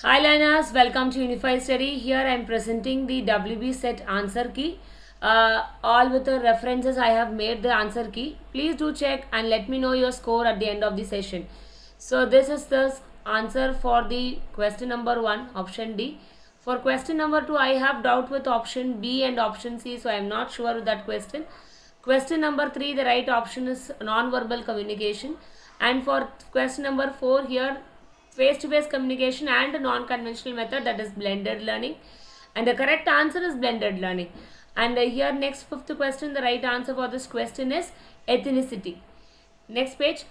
Hi learners, welcome to Unified Study. Here I am presenting the WB set answer key. All with the references I have made the answer key. Please do check and let me know your score at the end of the session. So this is the answer for the question number 1, option D. For question number 2, I have doubt with option B and option C, so I am not sure with that question. Question number 3, the right option is non-verbal communication. And for question number 4, here face-to-face communication and non-conventional method, that is blended learning, and the correct answer is blended learning. And here next fifth question, the right answer for this question is ethnicity. Next page,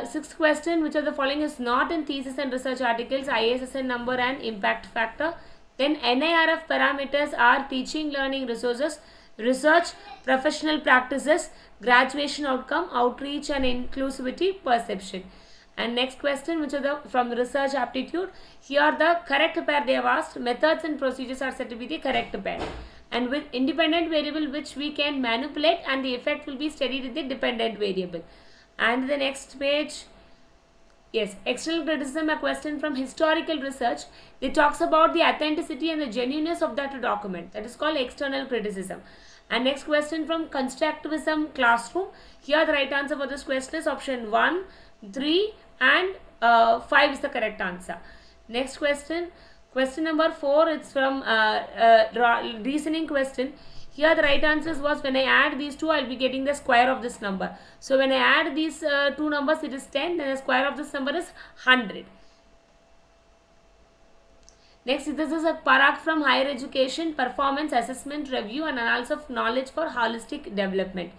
sixth question, which of the following is not in thesis and research articles? ISSN number and impact factor. Then NIRF parameters are teaching learning resources, research, professional practices, graduation outcome, outreach and inclusivity, perception. And next question, which are the from the research aptitude? Here the correct pair they have asked. Methods and procedures are said to be the correct pair. And with independent variable which we can manipulate, and the effect will be studied with the dependent variable. And the next page, yes, external criticism, a question from historical research. It talks about the authenticity and the genuineness of that document. That is called external criticism. And next question from constructivism classroom. Here the right answer for this question is option 1, 3 and 5 is the correct answer. Next question, question number 4, it's from reasoning question. Here the right answer was, when I add these two, I will be getting the square of this number. So when I add these two numbers, it is 10, then the square of this number is 100. Next, this is a parak from higher education, performance assessment review and analysis of knowledge for holistic development.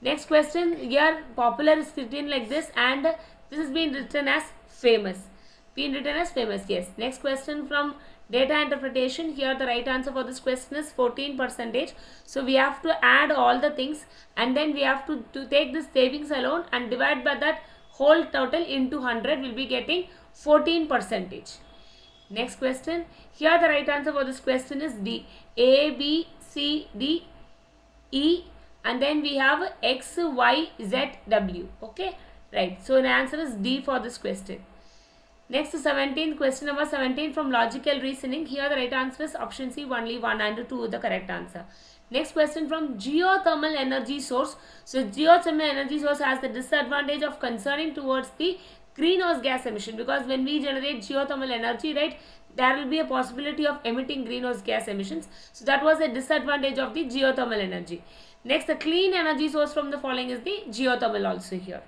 Next question, here popular is written like this, and this is being written as famous. Yes. Next question from data interpretation. Here the right answer for this question is 14%. So we have to add all the things, and then we have to take this savings alone and divide by that whole total into 100. We'll be getting 14%. Next question. Here the right answer for this question is D. A, B, C, D, E, and then we have X, Y, Z, W. Okay, right. So the answer is D for this question. Next, 17th question number 17 from logical reasoning. Here the right answer is option C, only 1 and 2 is the correct answer. Next question from geothermal energy source. So geothermal energy source has the disadvantage of concerning towards the greenhouse gas emission, because when we generate geothermal energy, right, there will be a possibility of emitting greenhouse gas emissions. So that was a disadvantage of the geothermal energy. Next, the clean energy source from the following is the geothermal also here.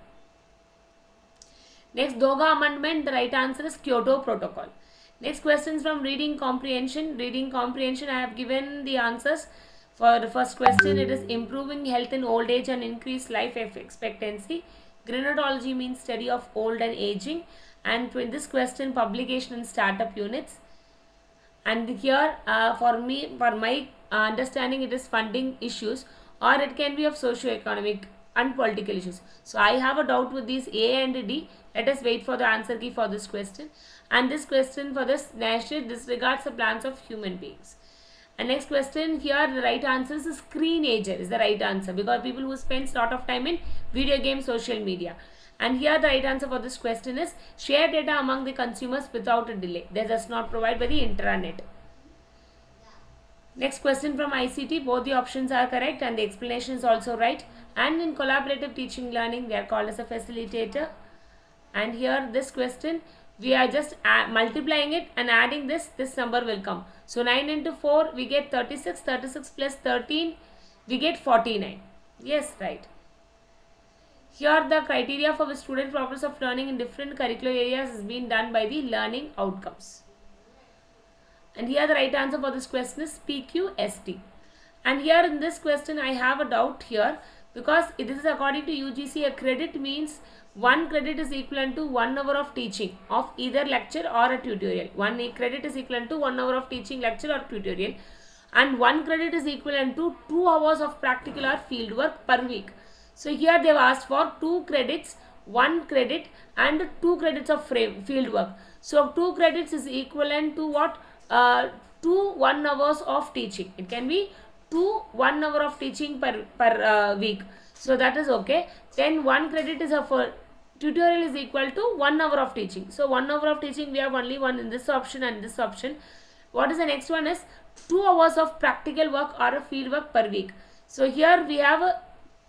Next, Doga Amendment, the right answer is Kyoto Protocol. Next questions from reading comprehension. Reading comprehension, I have given the answers. For the first question, it is improving health in old age and increased life expectancy. Grenadology means study of old and aging. And in this question, publication and startup units. And here, for my understanding, it is funding issues, or it can be of socio-economic and political issues. So I have a doubt with these A and D. Let us wait for the answer key for this question. And this question for this national disregards the plans of human beings. And next question, here the right answer is screenager is the right answer, because people who spend a lot of time in video games, social media. And here the right answer for this question is share data among the consumers without a delay. That does not provide by the intranet. Next question from ICT, both the options are correct and the explanation is also right. And in collaborative teaching learning, they are called as a facilitator. And here this question, we are just multiplying it and adding this number will come. So 9 into 4, we get 36, 36 plus 13, we get 49. Yes, right. Here the criteria for the student progress of learning in different curricular areas is being done by the learning outcomes. And here the right answer for this question is PQST. And here in this question I have a doubt here, because it is according to UGC, a credit means 1 credit is equivalent to 1 hour of teaching of either lecture or a tutorial. 1 credit is equivalent to 1 hour of teaching, lecture or tutorial. And 1 credit is equivalent to 2 hours of practical or field work per week. So here they have asked for 2 credits, 1 credit and 2 credits of field work. So 2 credits is equivalent to what? 2 1 hours of teaching. It can be 2 1 hour of teaching per week. So that is okay. Then 1 credit is for tutorial is equal to 1 hour of teaching. So 1 hour of teaching, we have only one in this option and this option. What is the next one is 2 hours of practical work or a field work per week. So here we have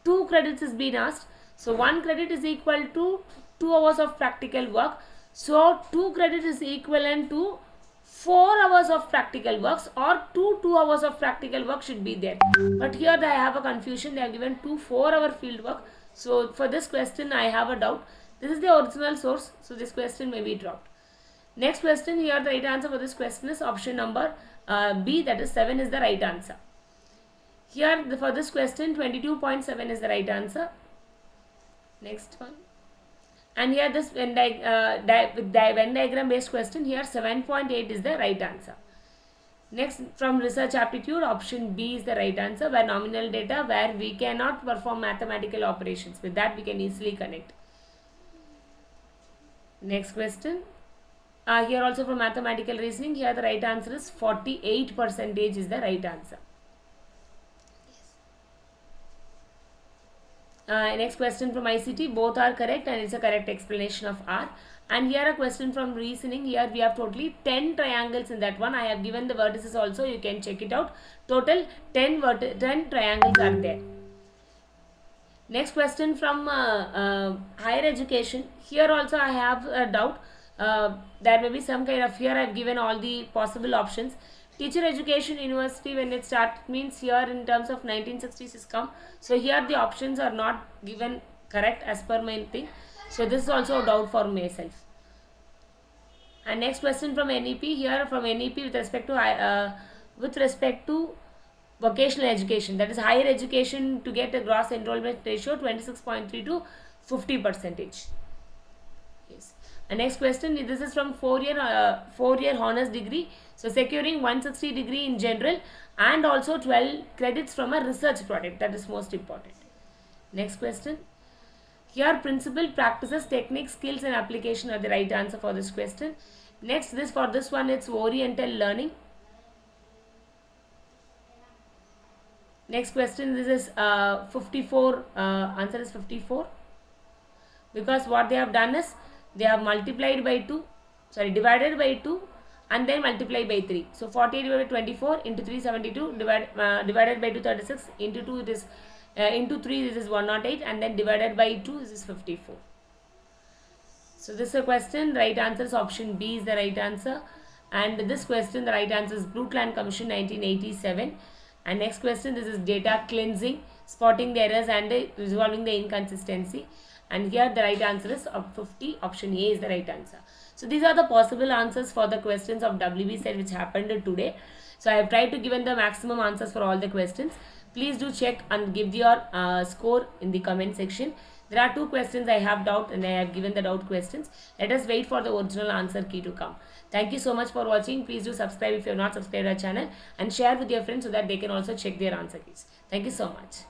2 credits is being asked. So 1 credit is equal to 2 hours of practical work. So 2 credit is equivalent to 4 hours of practical works, or 2 hours of practical work should be there. But here I have a confusion. They have given 2 4-hour field work. So for this question I have a doubt. This is the original source. So this question may be dropped. Next question, here the right answer for this question is option number B, that is 7 is the right answer. Here for this question 22.7 is the right answer. Next one. And here this Venn diagram based question, here 7.8 is the right answer. Next, from research aptitude, option B is the right answer, where nominal data, where we cannot perform mathematical operations. With that we can easily connect. Next question. Here also from mathematical reasoning, here the right answer is 48% is the right answer. Next question from ICT, both are correct and it's a correct explanation of R. And here a question from reasoning, here we have totally 10 triangles in that one. I have given the vertices also, you can check it out. Total 10 triangles are there. Next question from higher education, here also I have a doubt. There may be some kind of, here I have given all the possible options. Teacher education university, when it started, means here in terms of 1960s is come. So here the options are not given correct as per my thing. So this is also a doubt for myself. And next question from NEP, here from NEP with respect to vocational education, that is higher education, to get a gross enrollment ratio 26.3 to 50%. Yes. And next question, this is from 4-year honors degree. So securing 160 degree in general and also 12 credits from a research project, that is most important. Next question. Here principle, practices, techniques, skills and application are the right answer for this question. Next, for this one it's oriental learning. Next question, this is 54, answer is 54, because what they have done is they have divided by 2 and then multiply by 3. So 48 divided by 24 into 372 divided by 236 into 2 it is into 3 this is 108 and then divided by 2 this is 54. So this is a question, right answer is option B is the right answer. And this question, the right answer is Brundtland Commission 1987. And next question, this is data cleansing, spotting the errors and resolving the inconsistency. And here the right answer is 50, option A is the right answer. So these are the possible answers for the questions of WB set which happened today. So I have tried to give the maximum answers for all the questions. Please do check and give your score in the comment section. There are 2 questions I have doubt and I have given the doubt questions. Let us wait for the original answer key to come. Thank you so much for watching. Please do subscribe if you have not subscribed our channel and share with your friends so that they can also check their answer keys. Thank you so much.